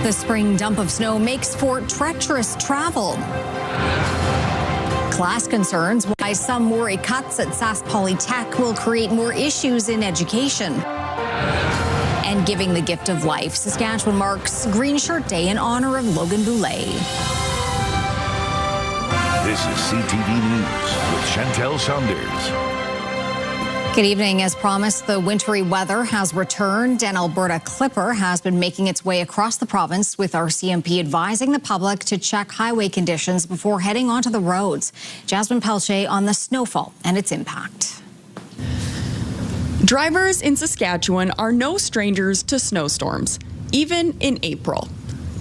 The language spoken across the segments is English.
The spring dump of snow makes for treacherous travel. Class concerns why some worry cuts at Sask Polytech will create more issues in education. And giving the gift of life, Saskatchewan marks Green Shirt Day in honor of Logan Boulay. This is CTV News with Chantel Saunders. Good evening. As promised, the wintry weather has returned, and Alberta Clipper has been making its way across the province, with RCMP advising the public to check highway conditions before heading onto the roads. Jasmine Pelche on the snowfall and its impact. Drivers in Saskatchewan are no strangers to snowstorms, even in April.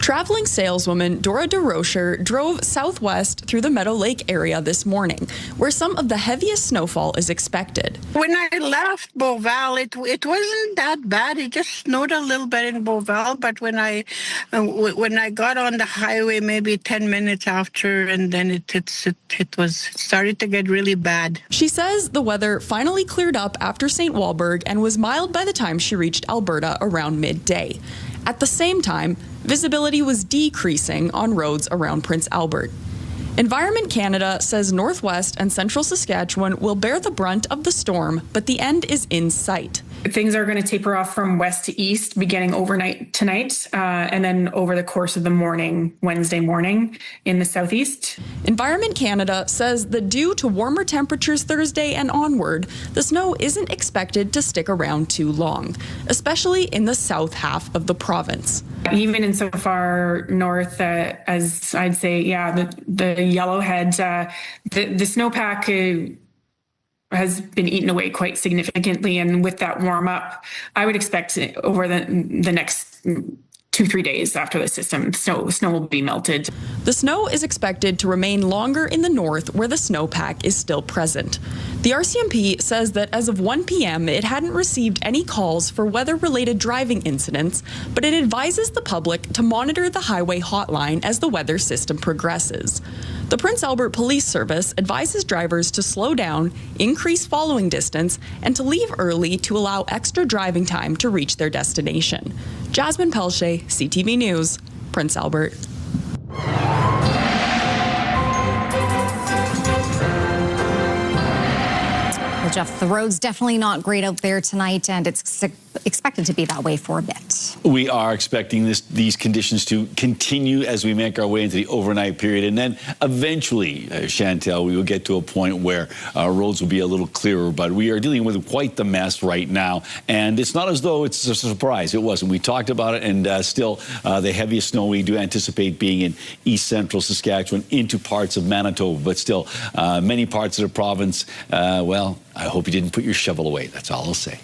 Traveling saleswoman Dora DeRocher drove southwest through the Meadow Lake area this morning, where some of the heaviest snowfall is expected. When I left Beauval, it wasn't that bad. It just snowed a little bit in Beauval, but when I got on the highway, maybe 10 minutes after, and then it started to get really bad. She says the weather finally cleared up after St. Walburg and was mild by the time she reached Alberta around midday. At the same time, visibility was decreasing on roads around Prince Albert. Environment Canada says Northwest and Central Saskatchewan will bear the brunt of the storm, but the end is in sight. Things are going to taper off from west to east beginning overnight tonight and then over the course of the morning, Wednesday morning in the southeast. Environment Canada says that due to warmer temperatures Thursday and onward, the snow isn't expected to stick around too long, especially in the south half of the province. Even in so far north as I'd say, the Yellowhead, the snowpack has been eaten away quite significantly. And with that warm up, I would expect over the next 2-3 days after the system, snow will be melted. The snow is expected to remain longer in the north where the snowpack is still present. The RCMP says that as of 1 p.m., it hadn't received any calls for weather-related driving incidents, but it advises the public to monitor the highway hotline as the weather system progresses. The Prince Albert Police Service advises drivers to slow down, increase following distance, and to leave early to allow extra driving time to reach their destination. Jasmine Pelche, CTV News, Prince Albert. Well, Jeff, the road's definitely not great out there tonight, and it's expected to be that way for a bit. We are expecting these conditions to continue as we make our way into the overnight period, and then eventually, Chantel, we will get to a point where roads will be a little clearer, but we are dealing with quite the mess right now, and it's not as though it's a surprise. It wasn't. We talked about it, and still the heaviest snow we do anticipate being in east central Saskatchewan into parts of Manitoba, but still many parts of the province, well, I hope you didn't put your shovel away. That's all I'll say.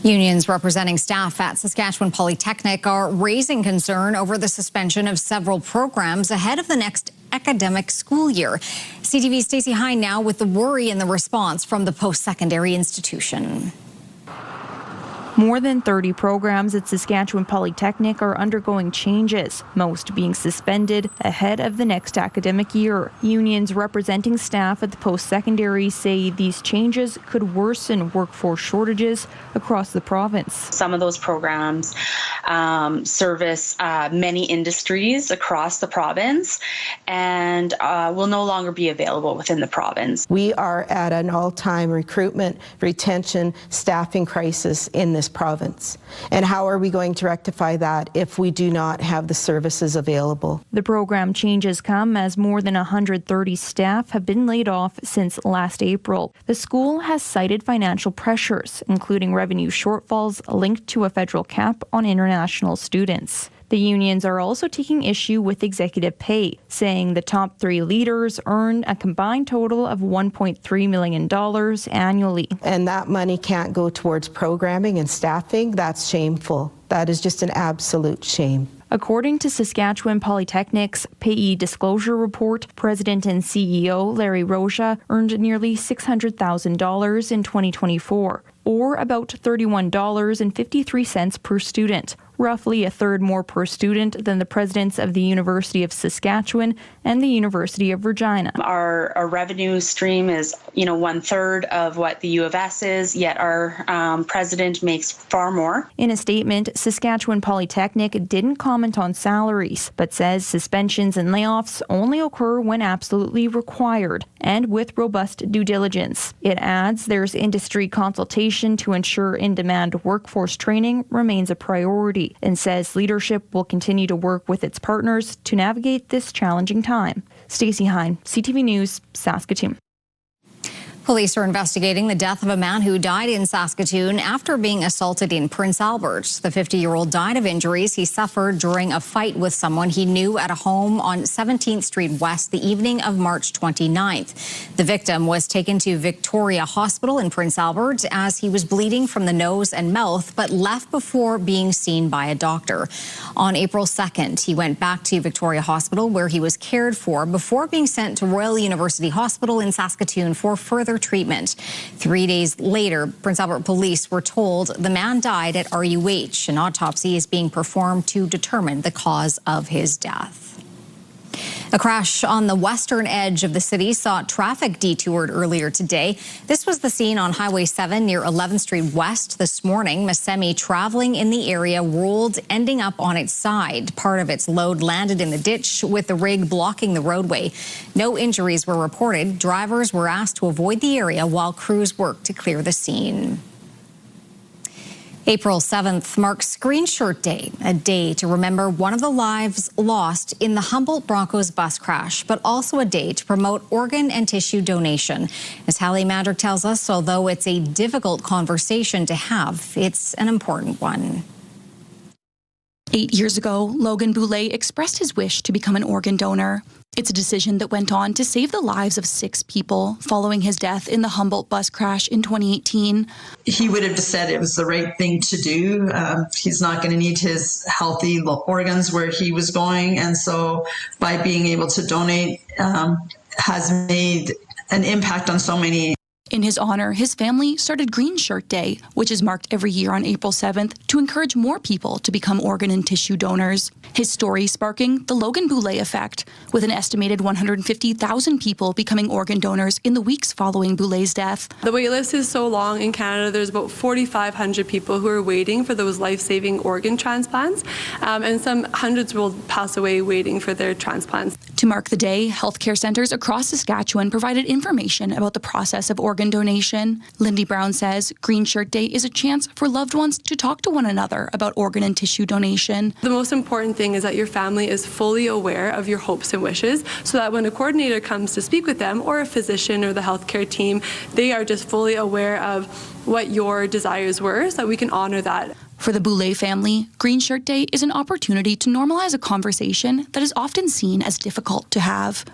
Unions representing staff at Saskatchewan Polytechnic are raising concern over the suspension of several programs ahead of the next academic school year. CTV's Stacey Hine now with the worry and the response from the post-secondary institution. More than 30 programs at Saskatchewan Polytechnic are undergoing changes, most being suspended ahead of the next academic year. Unions representing staff at the post-secondary say these changes could worsen workforce shortages across the province. Some of those programs service many industries across the province and will no longer be available within the province. We are at an all-time recruitment, retention, staffing crisis in this province. And how are we going to rectify that if we do not have the services available? The program changes come as more than 130 staff have been laid off since last April. The school has cited financial pressures, including revenue shortfalls linked to a federal cap on international students. The unions are also taking issue with executive pay, saying the top 3 leaders earn a combined total of $1.3 million annually. And that money can't go towards programming and staffing. That's shameful. That is just an absolute shame. According to Saskatchewan Polytechnic's Payee Disclosure Report, President and CEO Larry Rocha earned nearly $600,000 in 2024, or about $31.53 per student. roughly a third more per student than the presidents of the University of Saskatchewan and the University of Regina. Our revenue stream is, 1/3 of what the U of S is, yet our president makes far more. In a statement, Saskatchewan Polytechnic didn't comment on salaries, but says suspensions and layoffs only occur when absolutely required and with robust due diligence. It adds there's industry consultation to ensure in-demand workforce training remains a priority, and says leadership will continue to work with its partners to navigate this challenging time. Stacey Hine, CTV News, Saskatoon. Police are investigating the death of a man who died in Saskatoon after being assaulted in Prince Albert. The 50-year-old died of injuries he suffered during a fight with someone he knew at a home on 17th Street West the evening of March 29th. The victim was taken to Victoria Hospital in Prince Albert as he was bleeding from the nose and mouth, but left before being seen by a doctor. On April 2nd, he went back to Victoria Hospital where he was cared for before being sent to Royal University Hospital in Saskatoon for further treatment. 3 days later, Prince Albert police were told the man died at RUH. An autopsy is being performed to determine the cause of his death. A crash on the western edge of the city saw traffic detoured earlier today. This was the scene on Highway 7 near 11th Street West this morning. A semi traveling in the area rolled, ending up on its side. Part of its load landed in the ditch with the rig blocking the roadway. No injuries were reported. Drivers were asked to avoid the area while crews worked to clear the scene. April 7th marks Green Shirt Day, a day to remember one of the lives lost in the Humboldt Broncos bus crash, but also a day to promote organ and tissue donation. As Hallie Mandrick tells us, although it's a difficult conversation to have, it's an important one. 8 years ago, Logan Boulay expressed his wish to become an organ donor. It's a decision that went on to save the lives of 6 people following his death in the Humboldt bus crash in 2018. He would have said it was the right thing to do. He's not going to need his healthy organs where he was going. And so by being able to donate has made an impact on so many. In his honor, his family started Green Shirt Day, which is marked every year on April 7th, to encourage more people to become organ and tissue donors. His story sparking the Logan Boulay effect, with an estimated 150,000 people becoming organ donors in the weeks following Boulay's death. The wait list is so long in Canada. There's about 4,500 people who are waiting for those life-saving organ transplants, and some hundreds will pass away waiting for their transplants. To mark the day, healthcare centres across Saskatchewan provided information about the process of organ donation. Lindy Brown says Green Shirt Day is a chance for loved ones to talk to one another about organ and tissue donation. The most important thing is that your family is fully aware of your hopes and wishes, so that when a coordinator comes to speak with them, or a physician or the healthcare team, they are just fully aware of what your desires were, so that we can honor that. For the Boulay family, Green Shirt Day is an opportunity to normalize a conversation that is often seen as difficult to have.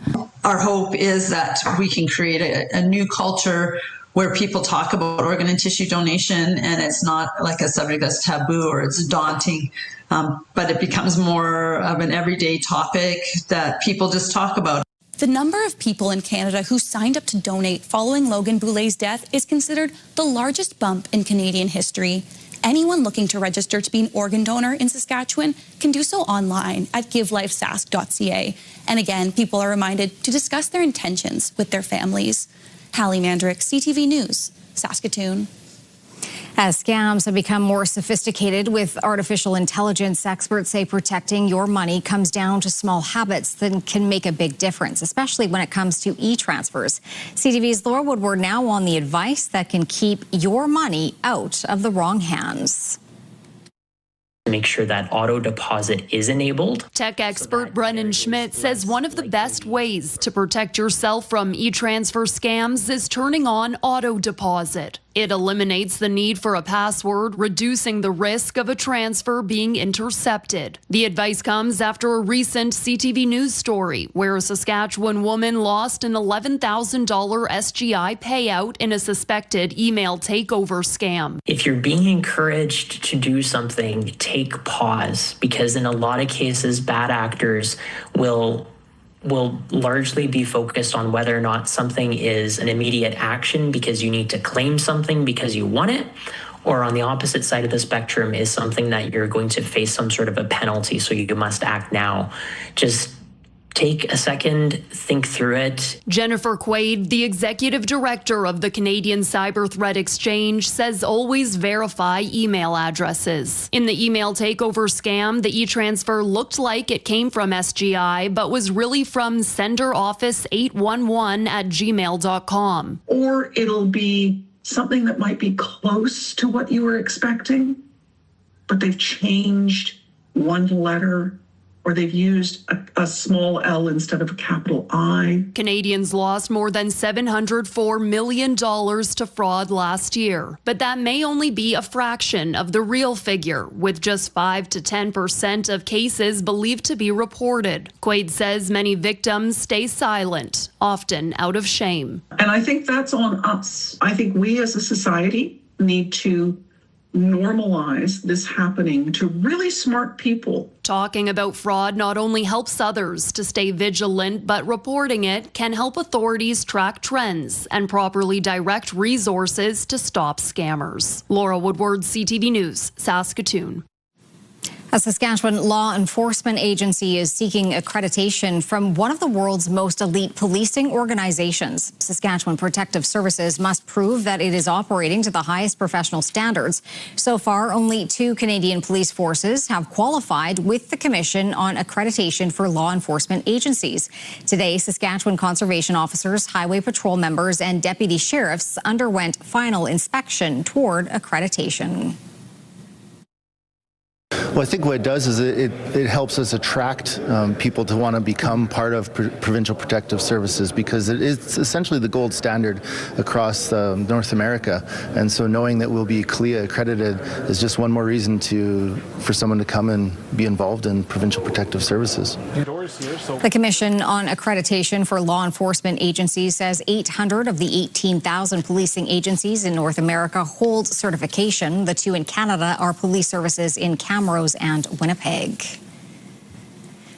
Our hope is that we can create a new culture where people talk about organ and tissue donation, and it's not like a subject that's taboo or it's daunting, but it becomes more of an everyday topic that people just talk about. The number of people in Canada who signed up to donate following Logan Boulay's death is considered the largest bump in Canadian history. Anyone looking to register to be an organ donor in Saskatchewan can do so online at givelifesask.ca. And again, people are reminded to discuss their intentions with their families. Hallie Mandrick, CTV News, Saskatoon. As scams have become more sophisticated with artificial intelligence, experts say protecting your money comes down to small habits that can make a big difference, especially when it comes to e-transfers. CTV's Laura Woodward now on the advice that can keep your money out of the wrong hands. Make sure that auto deposit is enabled. Tech expert Brennan Schmidt says one of the best ways to protect yourself from e-transfer scams is turning on auto deposit. It eliminates the need for a password, reducing the risk of a transfer being intercepted. The advice comes after a recent CTV News story where a Saskatchewan woman lost an $11,000 SGI payout in a suspected email takeover scam. If you're being encouraged to do something, take pause, because in a lot of cases, bad actors will largely be focused on whether or not something is an immediate action because you need to claim something because you want it, or on the opposite side of the spectrum is something that you're going to face some sort of a penalty, so you must act now. Just take a second, think through it. Jennifer Quaid, the executive director of the Canadian Cyber Threat Exchange, says always verify email addresses. In the email takeover scam, the e-transfer looked like it came from SGI, but was really from senderoffice811@gmail.com. Or it'll be something that might be close to what you were expecting, but they've changed one letter, or they've used a small L instead of a capital I. Canadians lost more than $704 million to fraud last year, but that may only be a fraction of the real figure, with just 5 to 10% of cases believed to be reported. Quaid says many victims stay silent, often out of shame. And I think that's on us. I think we as a society need to normalize this happening to really smart people. Talking about fraud not only helps others to stay vigilant, but reporting it can help authorities track trends and properly direct resources to stop scammers. Laura Woodward, CTV News, Saskatoon. A Saskatchewan law enforcement agency is seeking accreditation from one of the world's most elite policing organizations. Saskatchewan Protective Services must prove that it is operating to the highest professional standards. So far, only 2 Canadian police forces have qualified with the Commission on Accreditation for Law Enforcement Agencies. Today, Saskatchewan conservation officers, highway patrol members, and deputy sheriffs underwent final inspection toward accreditation. Well, I think what it does is it helps us attract people to want to become part of Provincial Protective Services, because it is essentially the gold standard across North America. And so knowing that we'll be CLIA accredited is just one more reason for someone to come and be involved in Provincial Protective Services. The Commission on Accreditation for Law Enforcement Agencies says 800 of the 18,000 policing agencies in North America hold certification. The 2 in Canada are police services in Camrose and Winnipeg.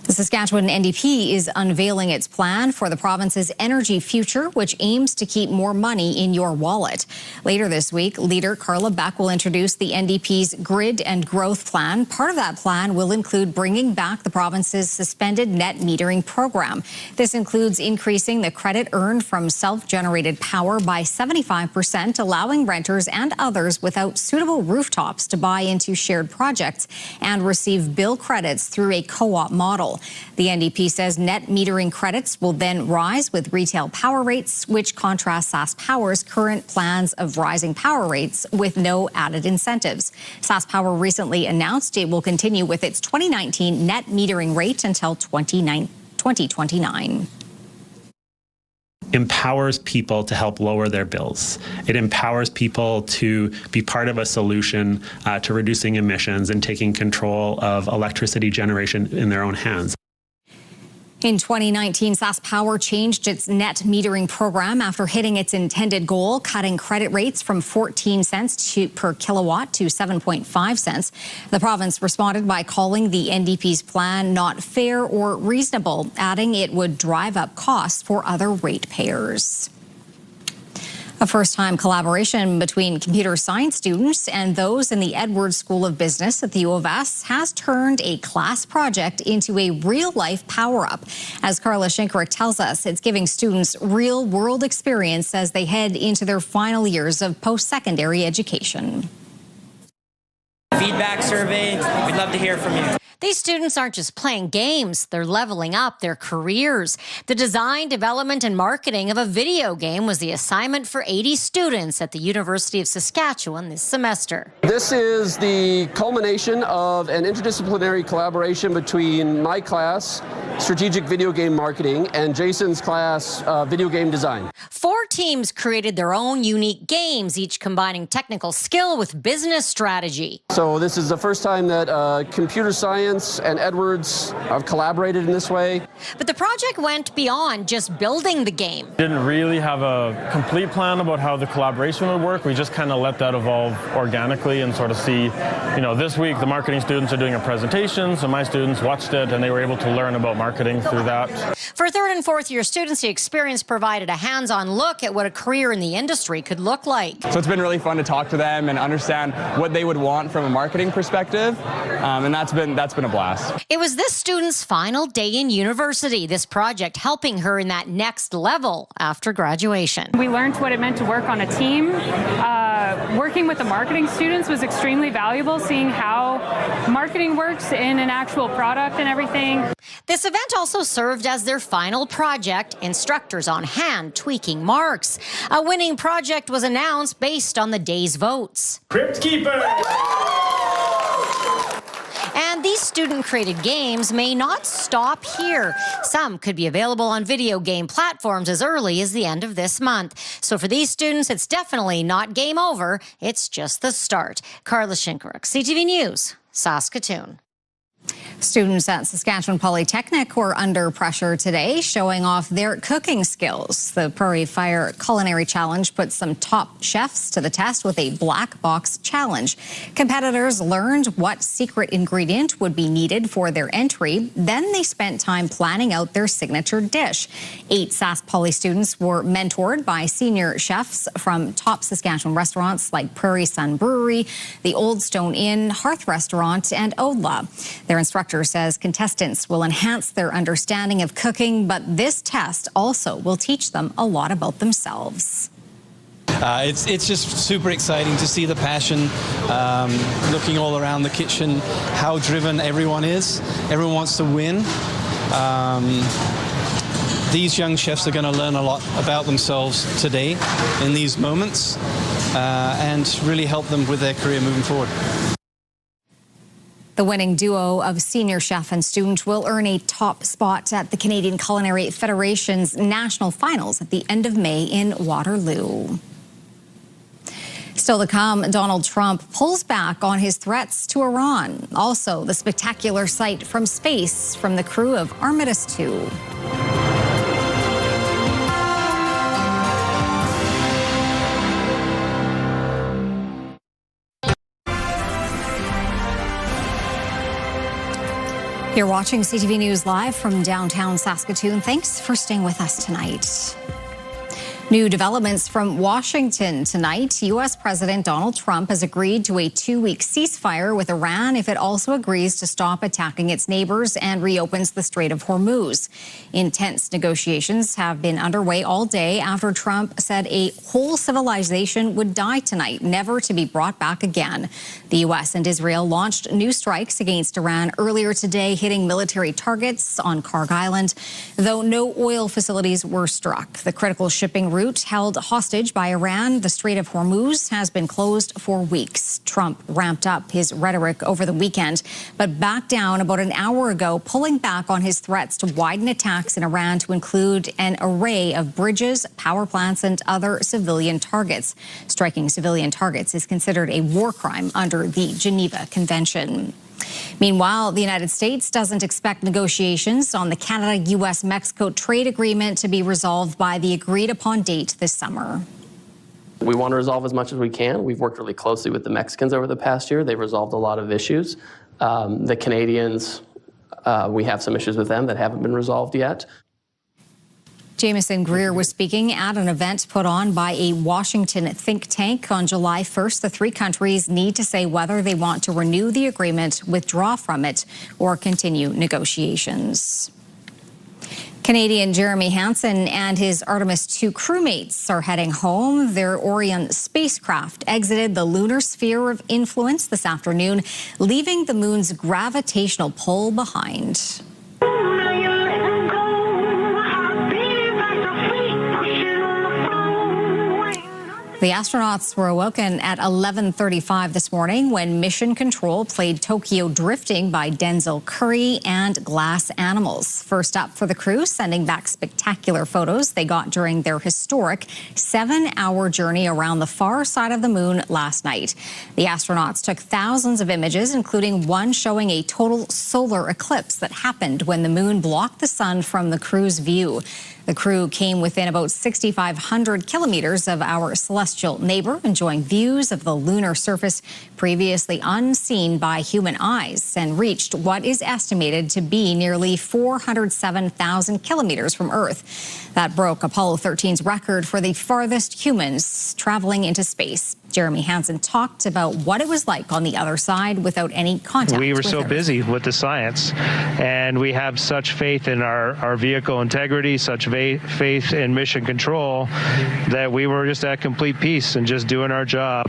The Saskatchewan NDP is unveiling its plan for the province's energy future, which aims to keep more money in your wallet. Later this week, leader Carla Beck will introduce the NDP's Grid and Growth Plan. Part of that plan will include bringing back the province's suspended net metering program. This includes increasing the credit earned from self-generated power by 75%, allowing renters and others without suitable rooftops to buy into shared projects and receive bill credits through a co-op model. The NDP says net metering credits will then rise with retail power rates, which contrasts SaskPower's current plans of rising power rates with no added incentives. SaskPower recently announced it will continue with its 2019 net metering rate until 2029. Empowers people to help lower their bills. It empowers people to be part of a solution to reducing emissions and taking control of electricity generation in their own hands. In 2019, SaskPower changed its net metering program after hitting its intended goal, cutting credit rates from 14 cents per kilowatt to 7.5 cents. The province responded by calling the NDP's plan not fair or reasonable, adding it would drive up costs for other ratepayers. A first-time collaboration between computer science students and those in the Edwards School of Business at the U of S has turned a class project into a real-life power-up. As Carla Shinkarek tells us, it's giving students real-world experience as they head into their final years of post-secondary education. Feedback survey, we'd love to hear from you. These students aren't just playing games, they're leveling up their careers. The design, development, and marketing of a video game was the assignment for 80 students at the University of Saskatchewan this semester. This is the culmination of an interdisciplinary collaboration between my class, Strategic Video Game Marketing, and Jason's class, Video Game Design. 4 teams created their own unique games, each combining technical skill with business strategy. So this is the first time that computer science and Edwards have collaborated in this way. But the project went beyond just building the game. Didn't really have a complete plan about how the collaboration would work. We just kind of let that evolve organically and sort of see, this week the marketing students are doing a presentation, so my students watched it and they were able to learn about marketing through that. For 3rd and 4th year students, the experience provided a hands-on look look at what a career in the industry could look like. So it's been really fun to talk to them and understand what they would want from a marketing perspective, and that's been a blast. It was this student's final day in university, this project helping her in that next level after graduation. We learned what it meant to work on a team. Working with the marketing students was extremely valuable, seeing how marketing works in an actual product and everything. This event also served as their final project, instructors on hand tweaking marks. A winning project was announced based on the day's votes. Crypt Keeper! And these student-created games may not stop here. Some could be available on video game platforms as early as the end of this month. So for these students, it's definitely not game over. It's just the start. Carla Shinkaruk, CTV News, Saskatoon. Students at Saskatchewan Polytechnic were under pressure today, showing off their cooking skills. The Prairie Fire Culinary Challenge put some top chefs to the test with a black box challenge. Competitors learned what secret ingredient would be needed for their entry. Then they spent time planning out their signature dish. 8 Sask Poly students were mentored by senior chefs from top Saskatchewan restaurants like Prairie Sun Brewery, the Old Stone Inn, Hearth Restaurant, and Odla. Their instructor says contestants will enhance their understanding of cooking, but this test also will teach them a lot about themselves. It's just super exciting to see the passion, looking all around the kitchen, how driven everyone is. Everyone wants to win. These young chefs are going to learn a lot about themselves today in these moments and really help them with their career moving forward. The winning duo of senior chef and student will earn a top spot at the Canadian Culinary Federation's national finals at the end of May in Waterloo. Still to come, Donald Trump pulls back on his threats to Iran. Also, the spectacular sight from space from the crew of Artemis II. You're watching CTV News live from downtown Saskatoon. Thanks for staying with us tonight. New developments from Washington tonight. U.S. President Donald Trump has agreed to a 2-week ceasefire with Iran if it also agrees to stop attacking its neighbors and reopens the Strait of Hormuz. Intense negotiations have been underway all day after Trump said a whole civilization would die tonight, never to be brought back again. The U.S. and Israel launched new strikes against Iran earlier today, hitting military targets on Karg Island, though no oil facilities were struck. The critical shipping route held hostage by Iran, the Strait of Hormuz, has been closed for weeks. Trump ramped up his rhetoric over the weekend, but backed down about an hour ago, pulling back on his threats to widen attacks in Iran to include an array of bridges, power plants, and other civilian targets. Striking civilian targets is considered a war crime under the Geneva Convention. Meanwhile, the United States doesn't expect negotiations on the Canada-U.S.-Mexico trade agreement to be resolved by the agreed-upon date this summer. We want to resolve as much as we can. We've worked really closely with the Mexicans over the past year. They've resolved a lot of issues. The Canadians, we have some issues with them that haven't been resolved yet. Jameson Greer was speaking at an event put on by a Washington think tank on July 1st. The 3 countries need to say whether they want to renew the agreement, withdraw from it, or continue negotiations. Canadian Jeremy Hansen and his Artemis II crewmates are heading home. Their Orion spacecraft exited the lunar sphere of influence this afternoon, leaving the moon's gravitational pull behind. The astronauts were awoken at 11:35 this morning when Mission Control played Tokyo Drifting by Denzel Curry and Glass Animals. First up for the crew, sending back spectacular photos they got during their historic 7-hour journey around the far side of the moon last night. The astronauts took thousands of images, including one showing a total solar eclipse that happened when the moon blocked the sun from the crew's view. The crew came within about 6,500 kilometers of our celestial neighbor, enjoying views of the lunar surface previously unseen by human eyes, and reached what is estimated to be nearly 407,000 kilometers from Earth. That broke Apollo 13's record for the farthest humans traveling into space. Jeremy Hansen talked about what it was like on the other side without any contact. We were with so Earth. busy with the science, and we have such faith in our vehicle integrity, such faith in mission control, that we were just at complete peace and just doing our job,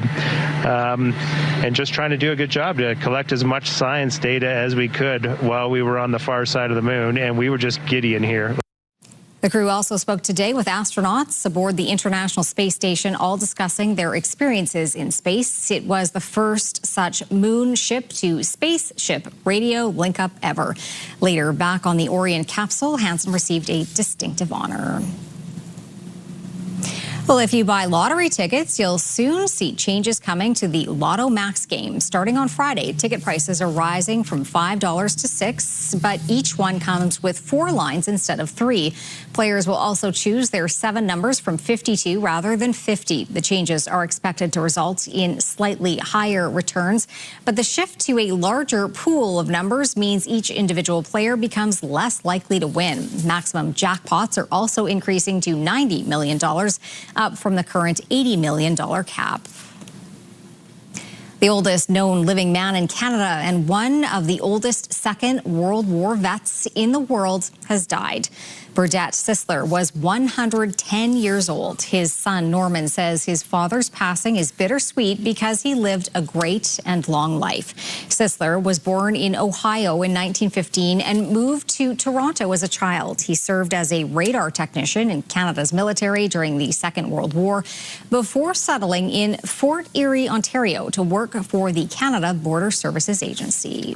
and just trying to do a good job to collect as much science data as we could while we were on the far side of the moon, and we were just giddy in here. The crew also spoke today with astronauts aboard the International Space Station, all discussing their experiences in space. It was the first such moon ship to spaceship radio link-up ever. Later, back on the Orion capsule, Hansen received a distinctive honor. Well, if you buy lottery tickets, you'll soon see changes coming to the Lotto Max game. Starting on Friday, ticket prices are rising from $5 to $6, but each one comes with 4 lines instead of 3. Players will also choose their 7 numbers from 52 rather than 50. The changes are expected to result in slightly higher returns, but the shift to a larger pool of numbers means each individual player becomes less likely to win. Maximum jackpots are also increasing to $90 million. Up from the current $80 million cap. The oldest known living man in Canada and one of the oldest Second World War vets in the world has died. Burdett Sisler was 110 years old. His son Norman says his father's passing is bittersweet because he lived a great and long life. Sisler was born in Ohio in 1915 and moved to Toronto as a child. He served as a radar technician in Canada's military during the Second World War before settling in Fort Erie, Ontario to work for the Canada Border Services Agency.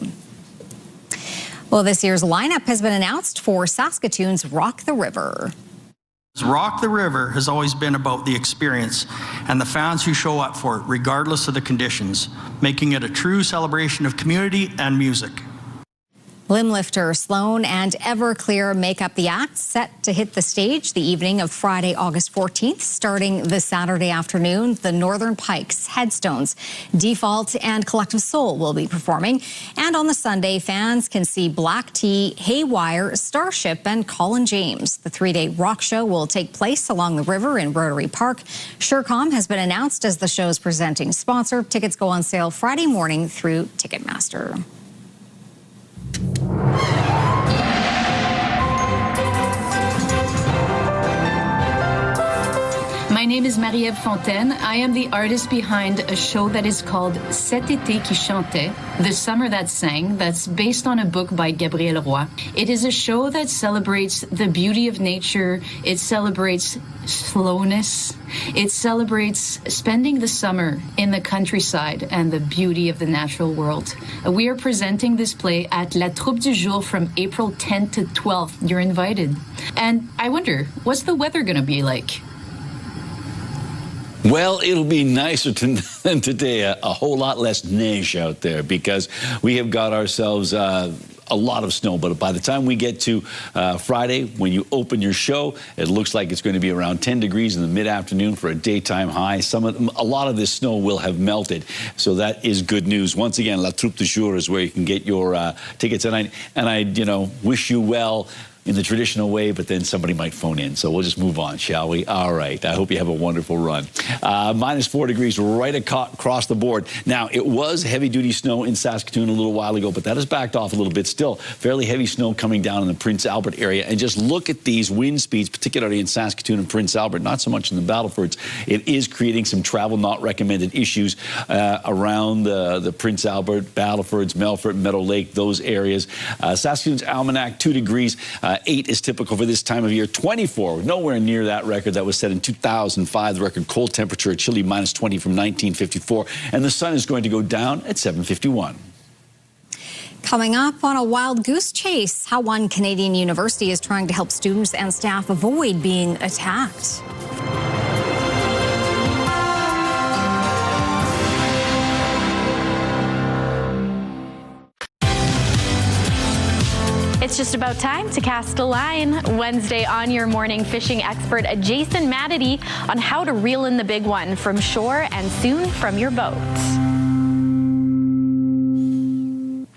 Well, this year's lineup has been announced for Saskatoon's Rock the River. Rock the River has always been about the experience and the fans who show up for it, regardless of the conditions, making it a true celebration of community and music. Limblifter, Sloan, and Everclear make up the act, set to hit the stage the evening of Friday, August 14th. Starting this Saturday afternoon, the Northern Pikes, Headstones, Default, and Collective Soul will be performing. And on the Sunday, fans can see Black Tea, Haywire, Starship, and Colin James. The 3-day rock show will take place along the river in Rotary Park. Surecom has been announced as the show's presenting sponsor. Tickets go on sale Friday morning through Ticketmaster. My name is Marie-Ève Fontaine. I am the artist behind a show that is called Cet été qui chantait, The Summer That Sang, that's based on a book by Gabriel Roy. It is a show that celebrates the beauty of nature. It celebrates slowness. It celebrates spending the summer in the countryside and the beauty of the natural world. We are presenting this play at La Troupe du Jour from April 10th to 12th. You're invited. And I wonder, what's the weather going to be like? Well, it'll be nicer than today, a whole lot less neige out there, because we have got ourselves a lot of snow. But by the time we get to Friday, when you open your show, it looks like it's going to be around 10 degrees in the mid-afternoon for a daytime high. A lot of this snow will have melted, so that is good news. Once again, La Troupe du Jour is where you can get your tickets, and I wish you well in the traditional way, but then somebody might phone in. So we'll just move on, shall we? All right. I hope you have a wonderful run. -4 degrees right across the board. Now, it was heavy-duty snow in Saskatoon a little while ago, but that has backed off a little bit. Still, fairly heavy snow coming down in the Prince Albert area. And just look at these wind speeds, particularly in Saskatoon and Prince Albert, not so much in the Battlefords. It is creating some travel not recommended issues around the Prince Albert, Battlefords, Melfort, Meadow Lake, those areas. Saskatoon's Almanac, 2 degrees. 8 is typical for this time of year. 24, nowhere near that record that was set in 2005. The record cold temperature at Chile, -20 from 1954. And the sun is going to go down at 7:51. Coming up on a wild goose chase, how one Canadian university is trying to help students and staff avoid being attacked. It's It's just about time to cast a line. Wednesday on Your Morning, fishing expert Jason Madity on how to reel in the big one from shore and soon from your boat.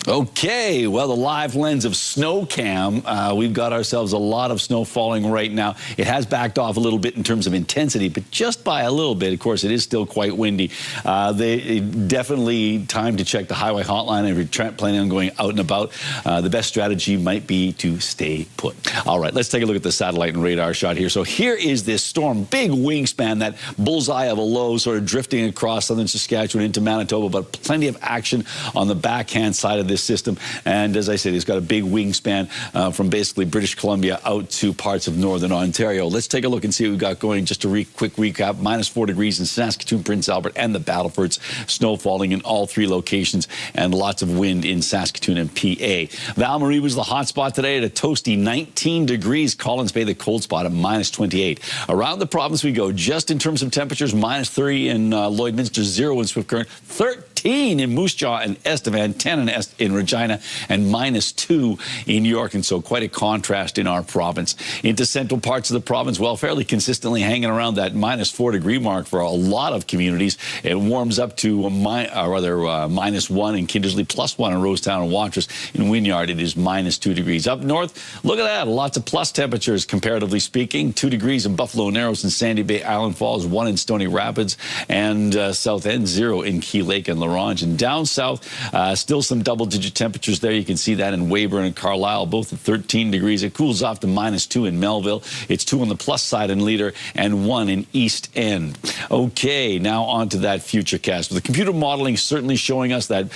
Okay, well, the live lens of SnowCam, we've got ourselves a lot of snow falling right now. It has backed off a little bit in terms of intensity, but just by a little bit. Of course, it is still quite windy. Definitely time to check the highway hotline if you're planning on going out and about. The best strategy might be to stay put. All right, let's take a look at the satellite and radar shot here. So here is this storm, big wingspan, that bullseye of a low sort of drifting across southern Saskatchewan into Manitoba, but plenty of action on the backhand side of this system. And as I said, it's got a big wingspan from basically British Columbia out to parts of northern Ontario. Let's take a look and see what we've got going. Just a quick recap, -4 degrees in Saskatoon, Prince Albert, and the Battlefords. Snow falling in all 3 locations and lots of wind in Saskatoon and PA. Val-Marie was the hot spot today at a toasty 19 degrees. Collins Bay, the cold spot, at -28. Around the province we go, just in terms of temperatures, -30 in Lloydminster, 0 in Swift Current, 13 in Moose Jaw and Estevan, 10 in Regina, and -2 in York. And so quite a contrast in our province. Into central parts of the province, well, fairly consistently hanging around that -4 degree mark for a lot of communities. It warms up to -1 in Kindersley, +1 in Rosetown and Watrous. In Wynyard, it is -2 degrees. Up north, look at that, lots of plus temperatures, comparatively speaking. 2 degrees in Buffalo Narrows and Sandy Bay Island Falls, 1 in Stony Rapids, and South End, 0 in Key Lake and LaRange. And down south, still some double-digit temperatures there. You can see that in Weyburn and Carlisle, both at 13 degrees. It cools off to -2 in Melville. It's 2 on the plus side in Leader and 1 in East End. Okay, now on to that futurecast. The computer modeling certainly showing us that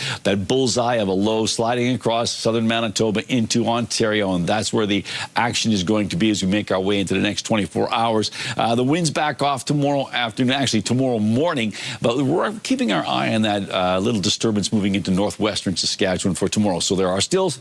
bullseye of a low sliding across southern Manitoba into Ontario, and that's where the action is going to be as we make our way into the next 24 hours. The winds back off tomorrow afternoon, actually tomorrow morning, but we're keeping our eye on that little disturbance moving into northwestern Saskatchewan for tomorrow. So there are still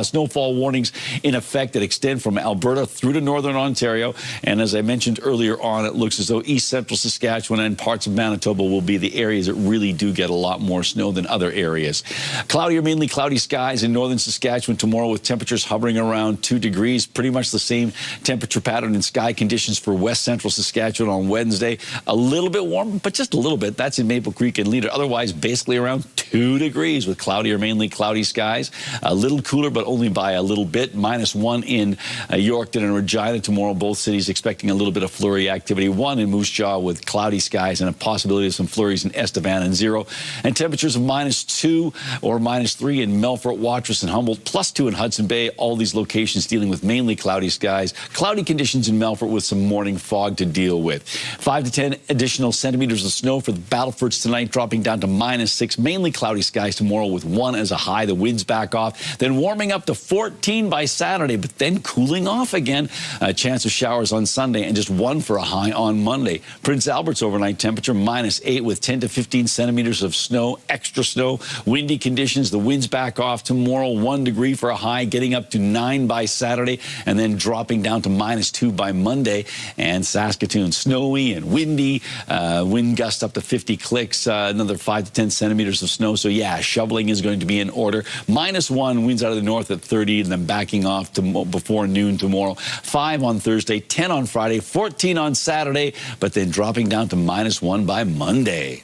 snowfall warnings in effect that extend from Alberta through to northern Ontario. And as I mentioned earlier on, it looks as though east central Saskatchewan and parts of Manitoba will be the areas that really do get a lot more snow than other areas. Cloudy or mainly cloudy skies in northern Saskatchewan tomorrow with temperatures hovering around 2 degrees. Pretty much the same temperature pattern and sky conditions for west central Saskatchewan on Wednesday. A little bit warmer, but just a little bit. That's in Maple Creek and Leader. Otherwise, basically around 2 degrees with cloudy or mainly cloudy skies. A little cooler, but only by a little bit. -1 in Yorkton and Regina tomorrow. Both cities expecting a little bit of flurry activity. 1 in Moose Jaw with cloudy skies and a possibility of some flurries in Estevan, and 0. And temperatures of -2 or -3 in Melfort, Watrous, and Humboldt. +2 in Hudson Bay. All these locations dealing with mainly cloudy skies. Cloudy conditions in Melfort with some morning fog to deal with. 5 to 10 additional centimeters of snow for the Battlefords tonight, dropping down to -6. Mainly cloudy skies tomorrow with 1 as a high. The winds back off. Then warming up to 14 by Saturday, but then cooling off again. A chance of showers on Sunday and just 1 for a high on Monday. Prince Albert's overnight temperature -8 with 10 to 15 centimeters of snow, extra snow. Windy conditions. The winds back off tomorrow. 1 degree for a high, getting up to 9 by Saturday, and then dropping down to -2 by Monday. And Saskatoon, snowy and windy. Wind gust up to 50 clicks. Another 5 to 10 centimeters of snow. So yeah, shoveling is going to be in order. -1, winds out of the north at 30, and then backing off to before noon tomorrow. 5 on Thursday, 10 on Friday, 14 on Saturday, but then dropping down to -1 by Monday.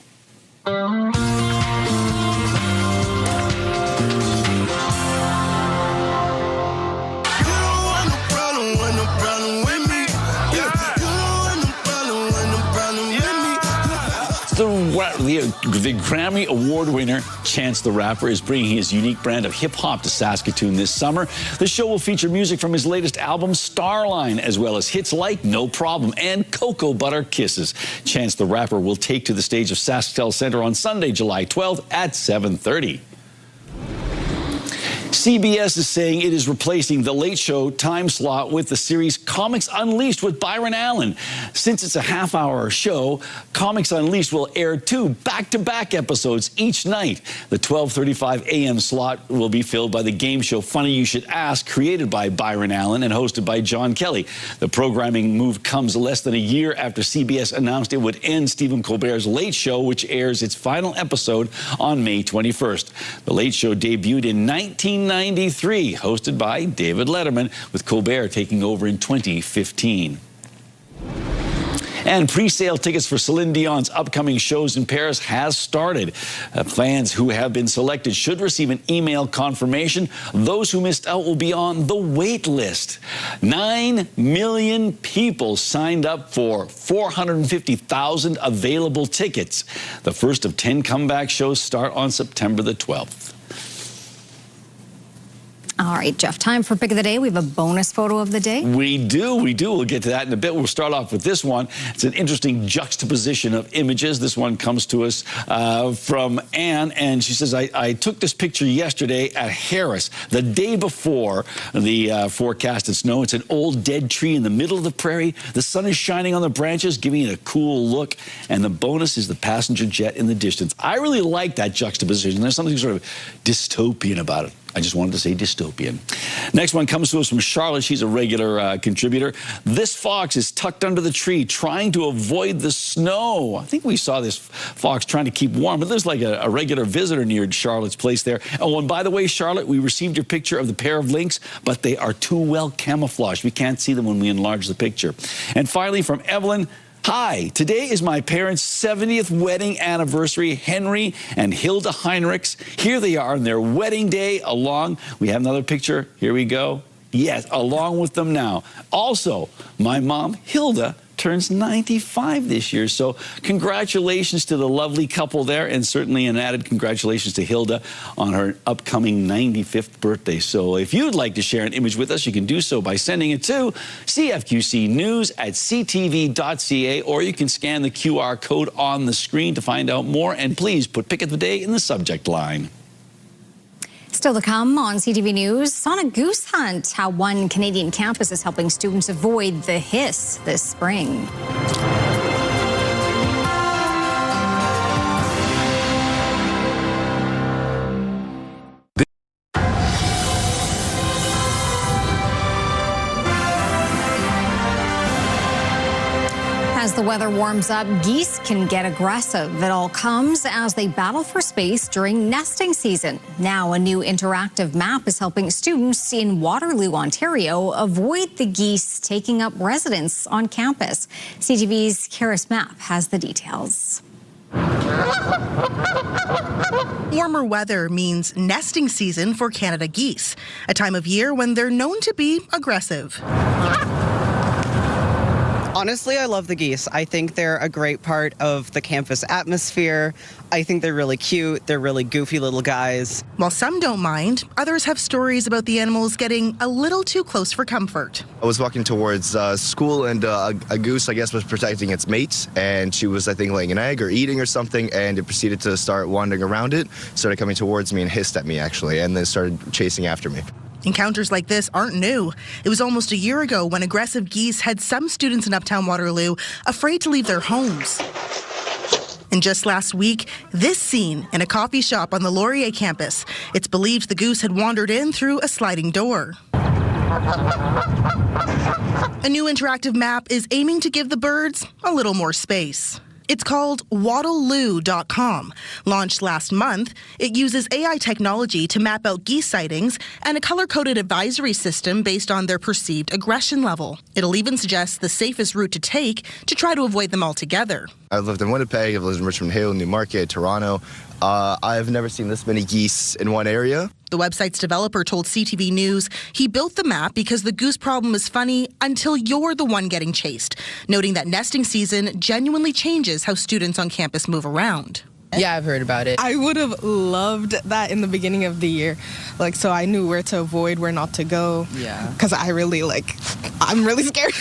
The Grammy Award winner, Chance the Rapper, is bringing his unique brand of hip-hop to Saskatoon this summer. The show will feature music from his latest album, Starline, as well as hits like No Problem and Cocoa Butter Kisses. Chance the Rapper will take to the stage of SaskTel Center on Sunday, July 12th at 7:30. CBS is saying it is replacing the Late Show time slot with the series Comics Unleashed with Byron Allen. Since it's a half-hour show, Comics Unleashed will air 2 back-to-back episodes each night. The 12:35 a.m. slot will be filled by the game show Funny You Should Ask, created by Byron Allen and hosted by John Kelly. The programming move comes less than a year after CBS announced it would end Stephen Colbert's Late Show, which airs its final episode on May 21st. The Late Show debuted in 1990 1993, hosted by David Letterman, with Colbert taking over in 2015. And pre-sale tickets for Celine Dion's upcoming shows in Paris has started. Fans who have been selected should receive an email confirmation. Those who missed out will be on the wait list. 9 million people signed up for 450,000 available tickets. The first of 10 comeback shows start on September the 12th. All right, Jeff, time for Pick of the Day. We have a bonus photo of the day. We do. We'll get to that in a bit. We'll start off with this one. It's an interesting juxtaposition of images. This one comes to us from Anne, and she says, I took this picture yesterday at Harris, the day before the forecasted snow. It's an old dead tree in the middle of the prairie. The sun is shining on the branches, giving it a cool look, and the bonus is the passenger jet in the distance. I really like that juxtaposition. There's something sort of dystopian about it. I just wanted to say dystopian. Next one comes to us from Charlotte. She's a regular contributor. This fox is tucked under the tree trying to avoid the snow. I think we saw this fox trying to keep warm, but there's like a regular visitor near Charlotte's place there. Oh, and by the way, Charlotte, we received your picture of the pair of lynx, but they are too well camouflaged. We can't see them when we enlarge the picture. And finally, from Evelyn, hi, today is my parents' 70th wedding anniversary, Henry and Hilda Heinrichs. Here they are on their wedding day along. We have another picture. Here we go. Yes, along with them now. Also, my mom, Hilda, turns 95 this year. So congratulations to the lovely couple there, and certainly an added congratulations to Hilda on her upcoming 95th birthday. So if you'd like to share an image with us, you can do so by sending it to cfqcnews@ctv.ca, or you can scan the QR code on the screen to find out more. And please put Pick of the Day in the subject line. Still to come on CTV News, on a goose hunt, how one Canadian campus is helping students avoid the hiss this spring. As the weather warms up, geese can get aggressive. It all comes as they battle for space during nesting season. Now, a new interactive map is helping students in Waterloo, Ontario, avoid the geese taking up residence on campus. CTV's Karis Map has the details. Warmer weather means nesting season for Canada geese, a time of year when they're known to be aggressive. Honestly, I love the geese. I think they're a great part of the campus atmosphere. I think they're really cute. They're really goofy little guys. While some don't mind, others have stories about the animals getting a little too close for comfort. I was walking towards school, and a goose, I guess, was protecting its mate, and she was, I think, laying an egg or eating or something, and it proceeded to start wandering around it, started coming towards me and hissed at me, actually, and then started chasing after me. Encounters like this aren't new. It was almost a year ago when aggressive geese had some students in Uptown Waterloo afraid to leave their homes. And just last week, this scene in a coffee shop on the Laurier campus. It's believed the goose had wandered in through a sliding door. A new interactive map is aiming to give the birds a little more space. It's called Waterloo.com. Launched last month, it uses AI technology to map out geese sightings and a color-coded advisory system based on their perceived aggression level. It'll even suggest the safest route to take to try to avoid them altogether. I've lived in Winnipeg, I've lived in Richmond Hill, Newmarket, Toronto. I've never seen this many geese in one area. The website's developer told CTV News he built the map because the goose problem is funny until you're the one getting chased, noting that nesting season genuinely changes how students on campus move around. Yeah, I've heard about it. I would have loved that in the beginning of the year, so I knew where to avoid, where not to go. Yeah. Because I'm really scared.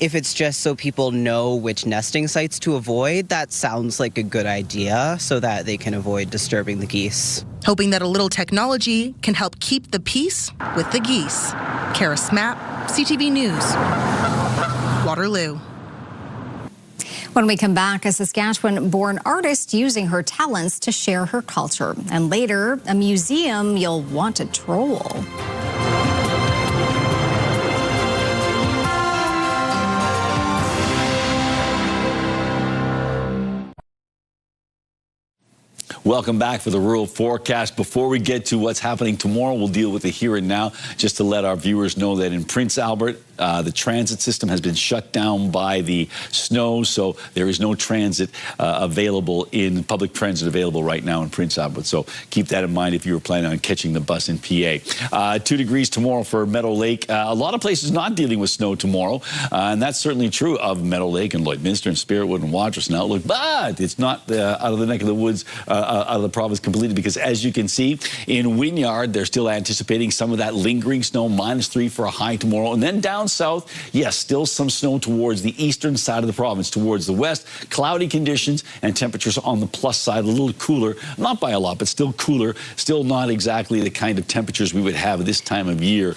If it's just so people know which nesting sites to avoid, that sounds like a good idea so that they can avoid disturbing the geese. Hoping that a little technology can help keep the peace with the geese. Karis Map, CTV News, Waterloo. When we come back, a Saskatchewan-born artist using her talents to share her culture. And later, a museum you'll want to troll. Welcome back for the rural forecast. Before we get to what's happening tomorrow, we'll deal with the here and now, just to let our viewers know that in Prince Albert, the transit system has been shut down by the snow, so there is no transit public transit available right now in Prince Albert. So keep that in mind if you were planning on catching the bus in PA. 2 degrees tomorrow for Meadow Lake. A lot of places not dealing with snow tomorrow, and that's certainly true of Meadow Lake and Lloydminster and Spiritwood and Watrous and Outlook, but it's not out of the neck of the woods, out of the province completely, because as you can see, in Wynyard, they're still anticipating some of that lingering snow, -3 for a high tomorrow, and then down south, yes, still some snow towards the eastern side of the province. Towards the west, cloudy conditions and temperatures on the plus side, a little cooler, not by a lot, but still cooler, still not exactly the kind of temperatures we would have this time of year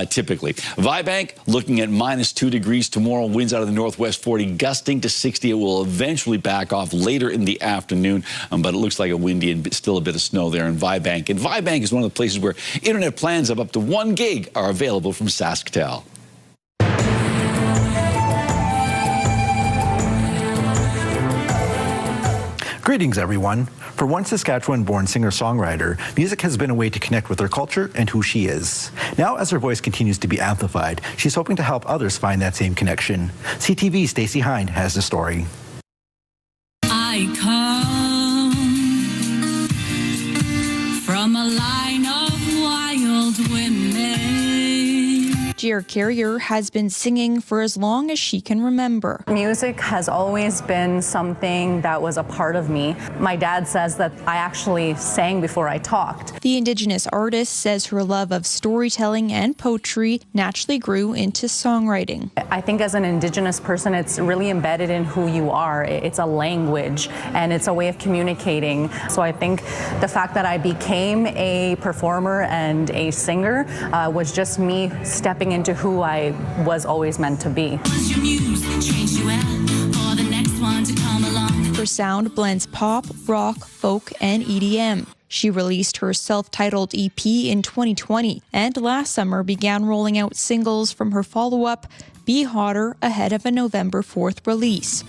typically. Vibank looking at -2 degrees tomorrow, winds out of the northwest 40, gusting to 60. It will eventually back off later in the afternoon, but it looks like a windy and still a bit of snow there in Vibank. And Vibank is one of the places where internet plans of up to 1 gig are available from SaskTel. Greetings, everyone. For one Saskatchewan-born singer-songwriter, music has been a way to connect with her culture and who she is. Now, as her voice continues to be amplified, she's hoping to help others find that same connection. CTV's Stacey Hine has the story. I come from a line of wild women. Gia Carrier has been singing for as long as she can remember. Music has always been something that was a part of me. My dad says that I actually sang before I talked. The Indigenous artist says her love of storytelling and poetry naturally grew into songwriting. I think as an Indigenous person, it's really embedded in who you are. It's a language and it's a way of communicating. So I think the fact that I became a performer and a singer was just me stepping into who I was always meant to be. Her sound blends pop, rock, folk, and EDM. She released her self-titled EP in 2020 and last summer began rolling out singles from her follow-up, Be Hotter, ahead of a November 4th release.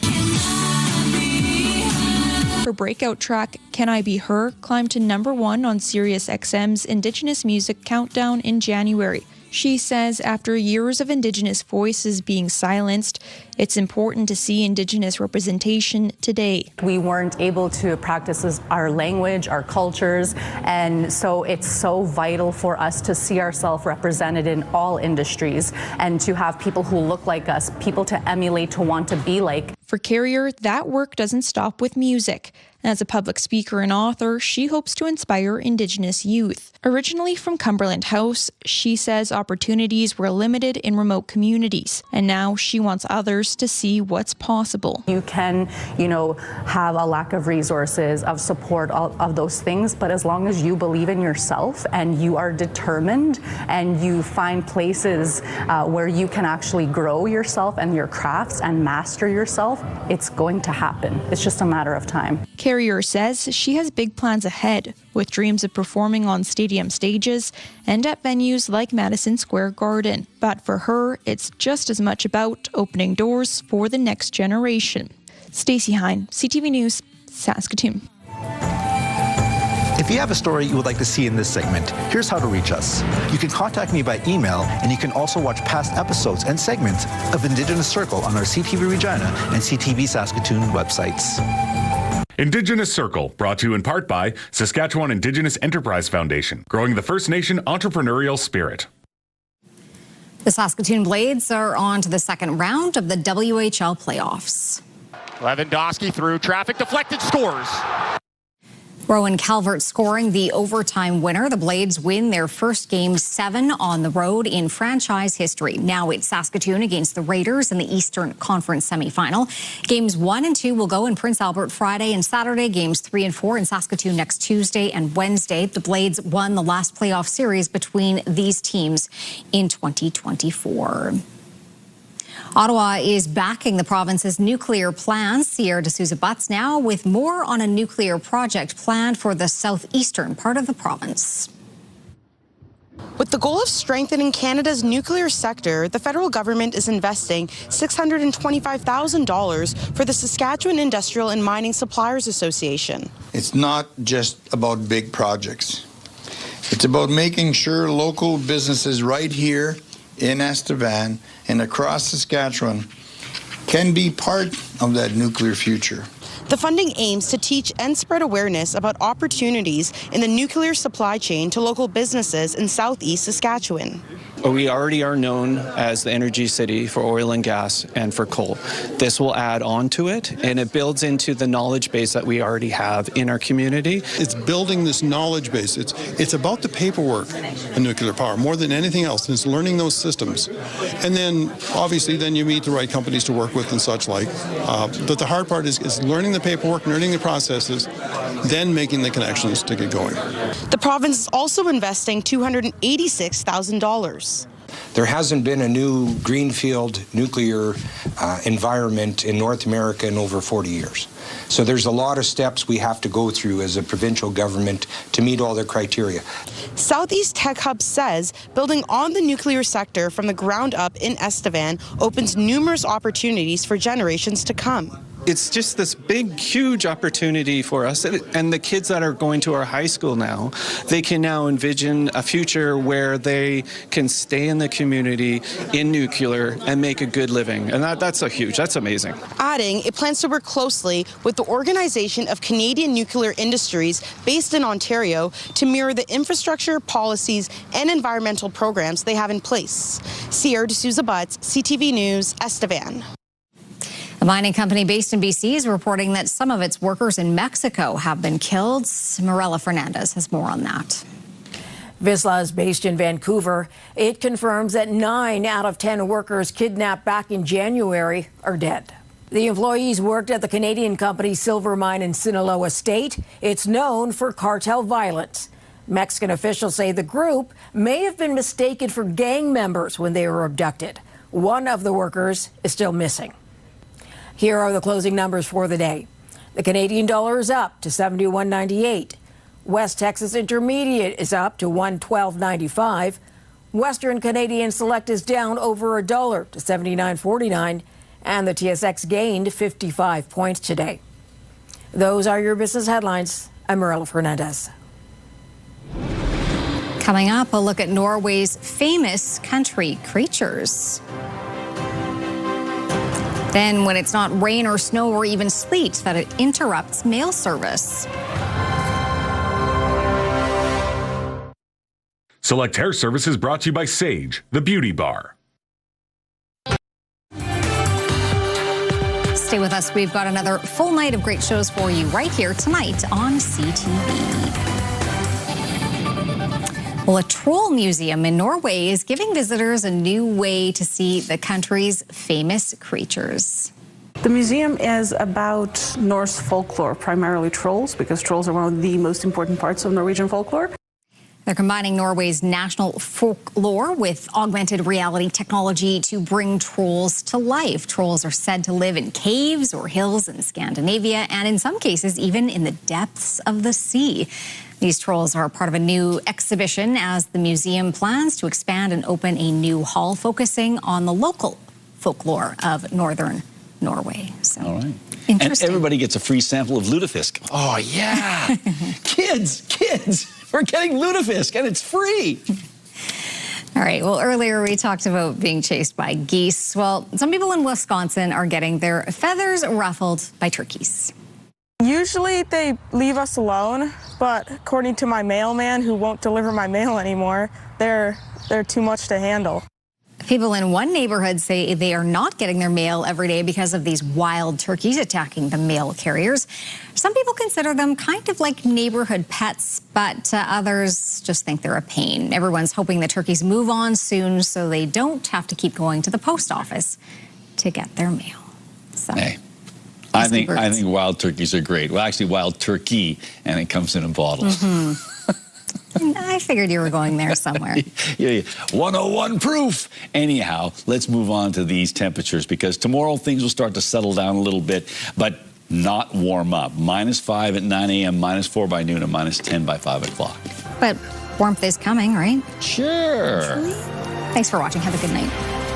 Her breakout track, Can I Be Her, climbed to #1 on SiriusXM's Indigenous Music Countdown in January. She says after years of Indigenous voices being silenced, it's important to see Indigenous representation today. We weren't able to practice our language, our cultures, and so it's so vital for us to see ourselves represented in all industries and to have people who look like us, people to emulate, to want to be like. For Carrier, that work doesn't stop with music. As a public speaker and author, she hopes to inspire Indigenous youth. Originally from Cumberland House, she says opportunities were limited in remote communities, and now she wants others to see what's possible. You can, have a lack of resources, of support, of those things, but as long as you believe in yourself and you are determined and you find places where you can actually grow yourself and your crafts and master yourself, it's going to happen. It's just a matter of time. Carrier says she has big plans ahead, with dreams of performing on stadium stages and at venues like Madison Square Garden. But for her, it's just as much about opening doors for the next generation. Stacey Hine, CTV News, Saskatoon. If you have a story you would like to see in this segment, here's how to reach us. You can contact me by email, and you can also watch past episodes and segments of Indigenous Circle on our CTV Regina and CTV Saskatoon websites. Indigenous Circle, brought to you in part by Saskatchewan Indigenous Enterprise Foundation, growing the First Nation entrepreneurial spirit. The Saskatoon Blades are on to the second round of the WHL playoffs. Lewandowski through traffic, deflected, scores. Rowan Calvert scoring the overtime winner. The Blades win their first Game 7 on the road in franchise history. Now it's Saskatoon against the Raiders in the Eastern Conference semifinal. Games 1 and 2 will go in Prince Albert Friday and Saturday. Games 3 and 4 in Saskatoon next Tuesday and Wednesday. The Blades won the last playoff series between these teams in 2024. Ottawa is backing the province's nuclear plans. Sierra D'Souza Butts now with more on a nuclear project planned for the southeastern part of the province. With the goal of strengthening Canada's nuclear sector, the federal government is investing $625,000 for the Saskatchewan Industrial and Mining Suppliers Association. It's not just about big projects. It's about making sure local businesses right here in Estevan and across Saskatchewan can be part of that nuclear future. The funding aims to teach and spread awareness about opportunities in the nuclear supply chain to local businesses in southeast Saskatchewan. We already are known as the energy city for oil and gas and for coal. This will add on to it, and it builds into the knowledge base that we already have in our community. It's building this knowledge base. It's about the paperwork in nuclear power more than anything else. It's learning those systems. And then, obviously, then you meet the right companies to work with and such like. But the hard part is learning the paperwork, learning the processes, then making the connections to get going. The province is also investing $286,000. There hasn't been a new greenfield nuclear environment in North America in over 40 years. So there's a lot of steps we have to go through as a provincial government to meet all the criteria. Southeast Tech Hub says building on the nuclear sector from the ground up in Estevan opens numerous opportunities for generations to come. It's just this big, huge opportunity for us. And the kids that are going to our high school now, they can now envision a future where they can stay in the community in nuclear and make a good living. And that's amazing. Adding, it plans to work closely with the Organization of Canadian Nuclear Industries based in Ontario to mirror the infrastructure, policies, and environmental programs they have in place. Sierra D'Souza Butts, CTV News, Estevan. A mining company based in BC is reporting that some of its workers in Mexico have been killed. Mirella Fernandez has more on that. Vizsla is based in Vancouver. It confirms that 9 out of 10 workers kidnapped back in January are dead. The employees worked at the Canadian company's silver mine in Sinaloa State. It's known for cartel violence. Mexican officials say the group may have been mistaken for gang members when they were abducted. One of the workers is still missing. Here are the closing numbers for the day. The Canadian dollar is up to 71.98. West Texas Intermediate is up to 112.95. Western Canadian Select is down over $1 to 79.49. And the TSX gained 55 points today. Those are your business headlines. I'm Mirella Fernandez. Coming up, a look at Norway's famous country creatures. Then, when it's not rain or snow or even sleet, that it interrupts mail service. Select Hair Service is brought to you by Sage, the beauty bar. Stay with us. We've got another full night of great shows for you right here tonight on CTV. Well, a troll museum in Norway is giving visitors a new way to see the country's famous creatures. The museum is about Norse folklore, primarily trolls, because trolls are one of the most important parts of Norwegian folklore. They're combining Norway's national folklore with augmented reality technology to bring trolls to life. Trolls are said to live in caves or hills in Scandinavia, and in some cases, even in the depths of the sea. These trolls are part of a new exhibition as the museum plans to expand and open a new hall focusing on the local folklore of northern Norway. So, all right. Interesting. And everybody gets a free sample of lutefisk. Oh, yeah. kids, we're getting lutefisk and it's free. All right. Well, earlier we talked about being chased by geese. Well, some people in Wisconsin are getting their feathers ruffled by turkeys. Usually they leave us alone, but according to my mailman who won't deliver my mail anymore, they're too much to handle. People in one neighborhood say they are not getting their mail every day because of these wild turkeys attacking the mail carriers. Some people consider them kind of like neighborhood pets, but others just think they're a pain. Everyone's hoping the turkeys move on soon so they don't have to keep going to the post office to get their mail. So. Hey. I think wild turkeys are great. Well, actually, wild turkey, and it comes in a bottle. Mm-hmm. I figured you were going there somewhere. Yeah. 101 proof. Anyhow, let's move on to these temperatures because tomorrow things will start to settle down a little bit, but not warm up. -5 at 9 a.m., -4 by noon, and -10 by 5 o'clock. But Warmth is coming, right? Sure. Thanks for watching. Have a good night.